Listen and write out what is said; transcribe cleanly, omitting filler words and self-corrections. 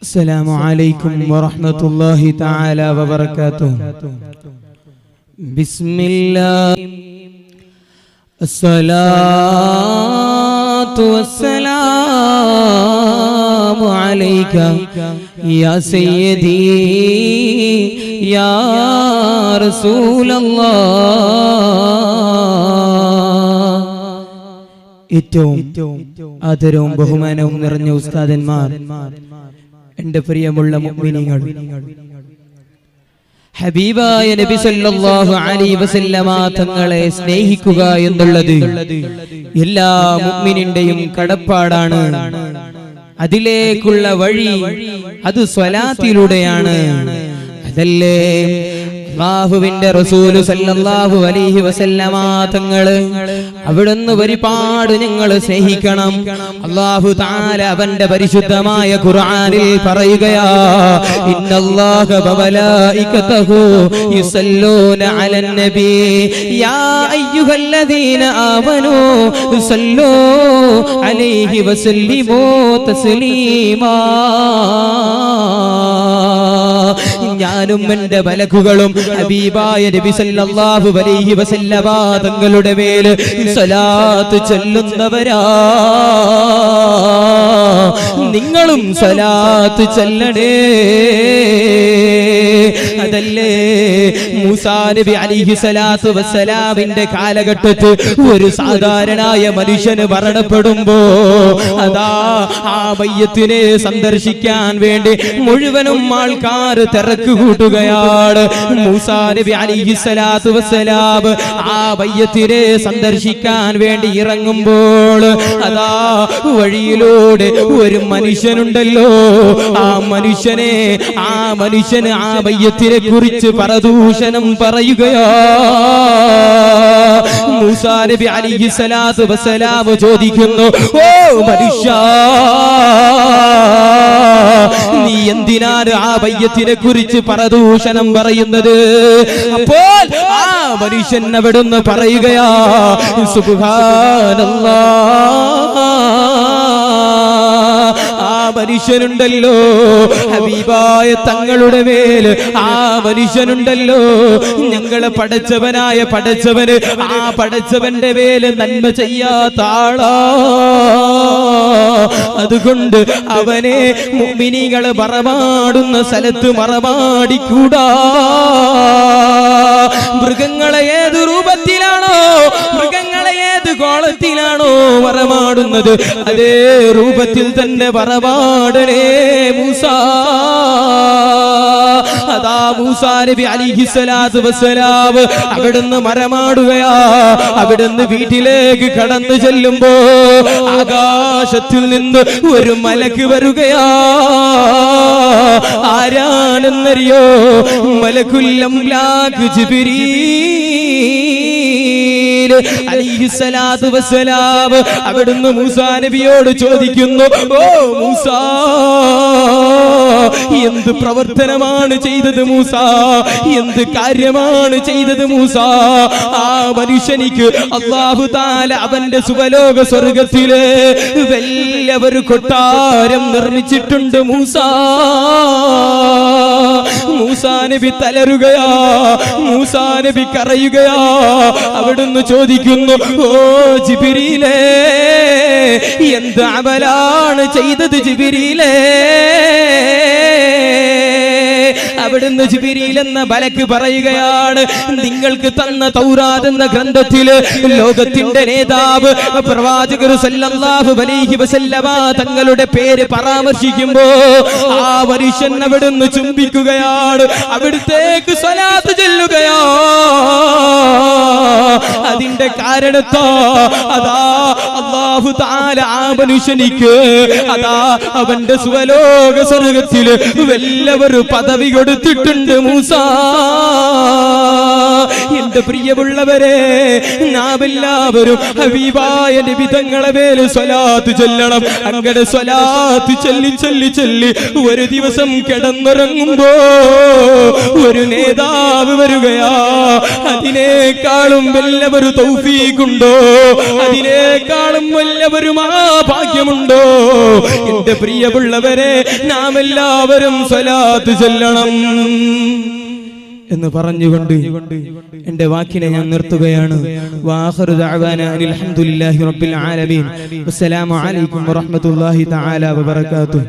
السلام عليكم ورحمة الله تعالى وبركاته. بسم الله الصلاة والسلام عليك يا سيدي يا رسول الله. ഏറ്റവും ആദരവും ബഹുമാനവും നിറഞ്ഞ ഉസ്താദന്മാർ, എന്റെ പ്രിയമുള്ള മുഅ്മിനീങ്ങൾ, ഹബീബായ നബി സല്ലല്ലാഹു അലൈഹി വസല്ലമ തങ്ങളെ സ്നേഹിക്കുക എന്നുള്ളത് എല്ലാ മുഅ്മിനിന്റെയും കടപ്പാടാണ്. അതിലേക്കുള്ള വഴി അത് സ്വലാത്തിലൂടെയാണ്. അതല്ലേ അല്ലാഹുവിന്റെ റസൂൽ സല്ലല്ലാഹു അലൈഹി വസല്ലമ തങ്ങള് അവിടുന്ന് ഒരുപാട് ഞങ്ങൾ സ്നേഹിക്കണം. അല്ലാഹു തആല അവന്റെ പരിശുദ്ധമായ ഖുർആനിൽ പറയുകയാ, ഇന്നല്ലാഹ വമലായികതഹു യുസല്ലൂന അലൻ നബി യാ അയ്യുഹല്ലദീന ആമനൂ സല്ലൂ അലൈഹി വസല്ലിമൂ തസ്ലീമാ. ഞാനും എന്റെ മലക്കുകളും ഹബീബായ നബി സല്ലല്ലാഹു അലൈഹി വസല്ലമ തങ്ങളുടെ മേൽ സ്വലാത്ത് ചൊല്ലുന്നവരാ. നിങ്ങളും സ്വലാത്ത് ചൊല്ലണേ. അതല്ലേ മൂസാ നബി അലൈഹി സ്വലാത്തു വസ്സലാമിന്റെ കാലഘട്ടത്തിൽ ഒരു സാധാരണായ മനുഷ്യന് മരണപ്പെടുമ്പോ അതാ ആ മയ്യത്തിനെ സന്ദർശിക്കാൻ വേണ്ടി മുഴുവനും ആൾക്കാർ തിരക്ക് കൂട്ടുകയാണ്. മൂസാ നബി അലൈഹി സ്വലാത്തു വസ്സലാം ആ മയ്യത്തിനെ സന്ദർശിക്കാൻ വേണ്ടി ഇറങ്ങുമ്പോൾ അതാ വഴിയിലൂടെ ഒരു മനുഷ്യനുണ്ടല്ലോ, ആ മനുഷ്യന് ആ മയ്യത്തിനെ കുറിച്ച് പരദൂഷണം പറയുകയാ. മൂസാ നബി അലൈഹി സ്വലാത്തു വസ്സലാം ചോദിക്കുന്നു, ഓ മനുഷ്യ, നീ എന്തിനാണ് ആ മയ്യത്തിനെ കുറിച്ച് പരദൂഷണം പറയുന്നത്? അപ്പോൾ ആ മനുഷ്യൻ അവിടുന്ന് പറയുകയാ, സുബ്ഹാനല്ലാഹ്, ആ മനുഷ്യനുണ്ടല്ലോ ഹബീബായ തങ്ങളുടെ മേല്, ആ മനുഷ്യനുണ്ടല്ലോ ഞങ്ങളെ പടച്ചവനായ പടച്ചവന്, ആ പടച്ചവന്റെ മേല് നന്മ ചെയ്യാത്ത ആളാ. അതുകൊണ്ട് അവനെ മുഅ്മിനീകള് മറമാടുന്ന സ്ഥലത്ത് മറമാടിക്കൂടാ. മൃഗങ്ങളെ ഏത് രൂപത്തിലാണോ, മൃഗങ്ങളെ ഏത് കോളത്തിലാണോ മറമാടുന്നത്, അതേ രൂപത്തിൽ തന്നെ മറമാടണേ മൂസാ. അതാ മൂസാ നബി അലൈഹി സ്വലാത്തു വസ്സലാം അവിടുന്ന് മറമാടുകയാ. അവിടുന്ന് വീട്ടിലേക്ക് കടന്നു ചെല്ലുമ്പോ ആകാശത്തിൽ നിന്ന് ഒരു മലക്ക് വരുകയാ. ആരാണെന്നറിയോ? മലക്കുൽ അംലാക് ജിബ്രീൽ അലൈഹിസ്സലാത്തു വസ്സലാം അവിടുന്ന് മൂസാ നബിയോട് ചോദിക്കുന്നു, ഓ മൂസാ, എന്ത് പ്രവർത്തനമാണ് ചെയ്തത് മൂസാ? എന്ത് കാര്യമാണ് ചെയ്തത് മൂസാ? ആ മനുഷ്യനിക്ക് അല്ലാഹു തആല അവന്റെ സുവലോക സ്വർഗത്തിലെ വലിയൊരു കൊട്ടാരം നിർമ്മിച്ചിട്ടുണ്ട് മൂസാ. മൂസാ നബി തളരുകയാ, മൂസാ നബി കരയുകയാ. അവിടുന്ന് ചോദിക്കുന്നു, ഓ ജിബ്രീലേ, എന്ത് അമലാണ് ചെയ്തത് ജിബ്രീലേ? അവിടുന്ന് ജിബ്രീൽ എന്ന മലക്ക് പറയുകയാണ്, നിങ്ങൾക്ക് തന്ന തൗറാത്ത് എന്ന ഗ്രന്ഥത്തില് ലോകത്തിന്റെ നേതാവ് പ്രവാചകർ സല്ലല്ലാഹു അലൈഹി വസല്ലമ തങ്ങളുടെ പേര് പരാമർശിക്കുമ്പോ ആ മനുഷ്യൻ അവിടുന്ന് ചുംബിക്കുകയാണ്, അവിടുത്തേക്ക് സ്വലാത്ത് ചൊല്ലുകയാ. അതിന്റെ കാരണത്തോ അതാ അല്ലാഹു തആല ആ മനുഷ്യനിക്ക് അതാ അവന്റെ സുവലോക സ്വർഗ്ഗത്തില് വലിയൊരു പദവി കൊടുത്തു. കൊടുത്തിട്ടുണ്ട് മൂസ. എന്റെ പ്രിയമുള്ളവരെ, നാം എല്ലാവരും ഹബീബായ നബി തങ്ങളെ മേൽ സ്വലാത്ത് ചൊല്ലണം. അങ്ങനെ സ്വലാത്ത് ചൊല്ലി ചൊല്ലി ചൊല്ലി ഒരു ദിവസം കിടന്നുറങ്ങുമ്പോ ഒരു നേതാവ് വരികയാ. അതിനേക്കാളും വല്ലവരും തൗഫീഖുണ്ടോ? അതിനേക്കാളും വല്ലവരും ആ ഭാഗ്യമുണ്ടോ? എന്റെ പ്രിയമുള്ളവരെ, നാം എല്ലാവരും സ്വലാത്ത് ചൊല്ലണം എന്ന് പറഞ്ഞുകൊണ്ട് എന്റെ വാക്കിനെ ഞാൻ നിർത്തുകയാണ്. വആഖിറു ദഅവാനാ അൽഹംദുലില്ലാഹി റബ്ബിൽ ആലമീൻ. അസ്സലാമു അലൈക്കും വറഹ്മത്തുള്ളാഹി തആല വബറകാതുഹു.